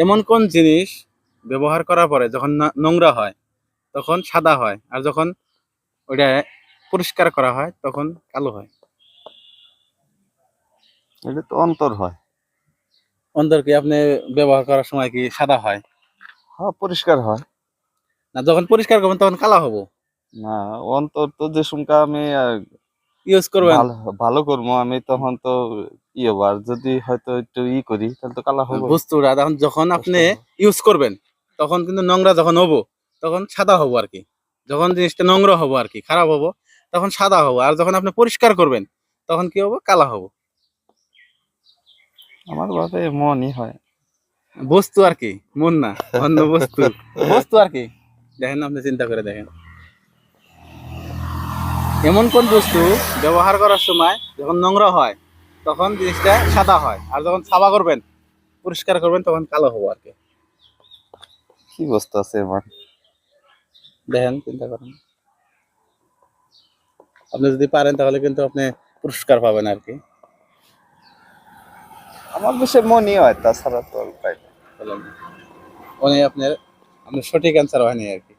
এমন কোন জিনিস ব্যবহার করার পরে যখন নোংরা হয় তখন সাদা হয়, আর যখন ওইটা পরিষ্কার করা হয় তখন কালো হয়? এটা তো অন্তর হয়। অন্তর কি আপনি ব্যবহার করার সময় কি সাদা হয়? হ্যাঁ, পরিষ্কার হয়। না, যখন পরিষ্কার করবেন তখন কালো হবো। না, অন্তর তো যে সুমকা আমি ইউজ করবেন ভালো ভালো করবো আমি তখন তো ই হবো, আর যদি হয়তো একটু করি তাহলে তো কালা হবো। বস্তুটা তখন যখন আপনি ইউজ করবেন তখন কিন্তু নোংরা যখন হবো তখন সাদা হবো আর কি। যখন জিনিসটা নোংরা হবো আর কি, খারাপ হবো, তখন সাদা হবো, আর যখন আপনি পরিষ্কার করবেন তখন কি হবো? কালা হবো। আমার ভাবে মনই হয়। বস্তু আর কি, মন না, অন্য বস্তু। বস্তু আর কি, দেখেন আপনি চিন্তা করে দেখেন। এমন কোন বস্তু ব্যবহার করার সময় যখন নোংরা হয় তখন জিনিসটা সাদা হয়, আর যখন সাফা করবেন, পরিষ্কার করবেন তখন কালো হবো আর কি। কি বস্তু আছে এমন? দেখেন, চিন্তা করেন। আপনি যদি পারেন তাহলে কিন্তু আপনি পুরস্কার পাবেন আর কি। আমার বেশি মনই হয়, তাছাড়া তো পাই না। বলেন, উনি আপনার আপনার সঠিক অ্যান্সার হয়নি আর কি।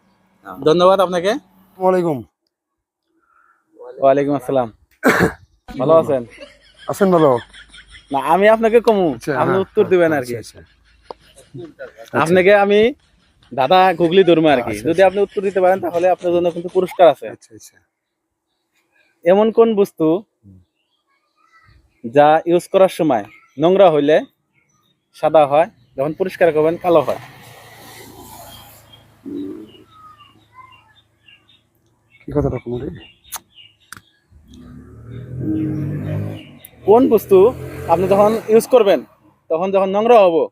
ধন্যবাদ আপনাকে। ওয়ালাইকুম ওয়ালাইকুম আসসালাম। ভালো আছেন? আছেন ভালো? না, আমি আপনাকে কমু, আপনি উত্তর দিবেন আর কি। আপনাকে আমি দাদা গুগলি ধরবো আর কি। যদি আপনি উত্তর দিতে পারেন তাহলে আপনার জন্য কিন্তু পুরস্কার আছে। এমন কোন বস্তু যা ইউজ করার সময় নোংরা হইলে সাদা হয়, যখন পরিষ্কার করবেন কালো হয়? কি কথাটা কোন রে? কোন বস্তু আপনি যখন ইউজ করবেন তখন যখন নোংরা হবো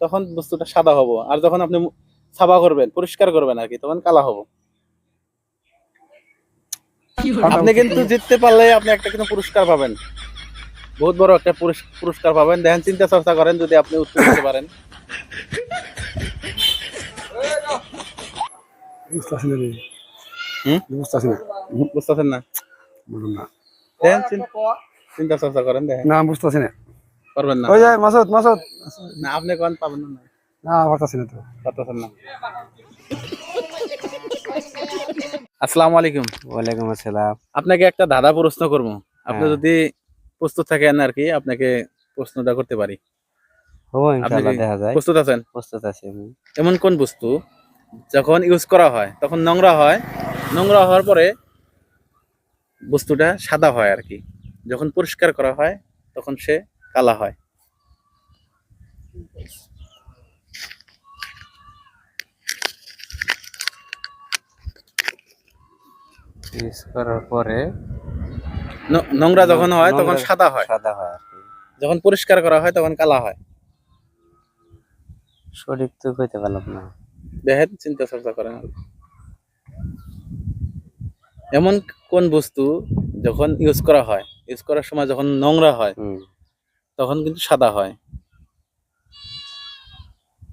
তখন বস্তুটা সাদা হবো, আর যখন আপনি সাফা করবেন, পরিষ্কার করবেন আর কি, তখন কালা হবো? আপনি কিন্তু জিততে পারলে আপনি একটা কিন্তু পুরস্কার পাবেন, বহুত বড় একটা পুরস্কার পাবেন। দেখেন, চিন্তা চর্চা করেন যদি আপনি উত্তর দিতে পারেন। বুঝতেছেন না? দেখেন, চিন্তা চর্চা করেন, দেখেন। না, বুঝতেছি না। পারবেন না? ওই যে মাসুদ মাসুদ না, আপনি কোন পাবেন না? না, পারতাছি না তো। পারতেছেন না। আসসালামু আলাইকুম। ওয়ালাইকুম আসসালাম। আপনাকে একটা ধাঁধা প্রশ্ন করবো, আপনি হ্যাঁ। যদি প্রস্তুত থাকেন আর কি, আপনাকে প্রশ্নটা করতে পারি। হবো আপনি ইনশাআল্লাহ, কি দেখা যায়। প্রস্তুত আছেন? প্রস্তুত আছি আমি। এমন কোন বস্তু যখন ইউজ করা হয় তখন নোংরা হয়, নোংরা হওয়ার পরে বস্তুটা সাদা হয় আর কি, যখন পরিষ্কার করা হয় তখন সে কালা হয়? ইউজ করার পরে নোংরা যখন হয় তখন সাদা হয়, সাদা হয় আর কি। যখন পরিষ্কার করা হয় তখন কালা হয়। সঠিক তো কইতে পারলাম না। দেখেন, চিন্তা চর্চা করেন। এমন কোন বস্তু যখন ইউজ করা হয়, ইউজ করার সময় যখন নোংরা হয় তখন কিন্তু সাদা হয়,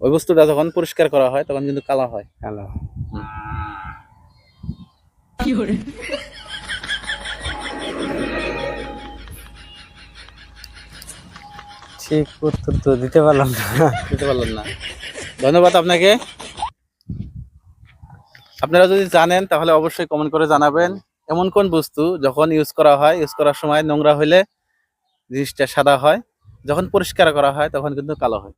ওই বস্তুটা যখন পরিষ্কার করা হয় তখন কিন্তু কালা হয়? হ্যালো। ঠিক উত্তর তো দিতে পারলাম না। দিতে পারলেন না? ধন্যবাদ আপনাকে। আপনারা যদি জানেন তাহলে অবশ্যই কমেন্ট করে জানাবেন। এমন কোন বস্তু যখন ইউজ করা হয়, ইউজ করার সময় নোংরা হইলে জিনিসটা সাদা হয়, যখন পরিষ্কার করা হয় তখন কিন্তু কালো হয়?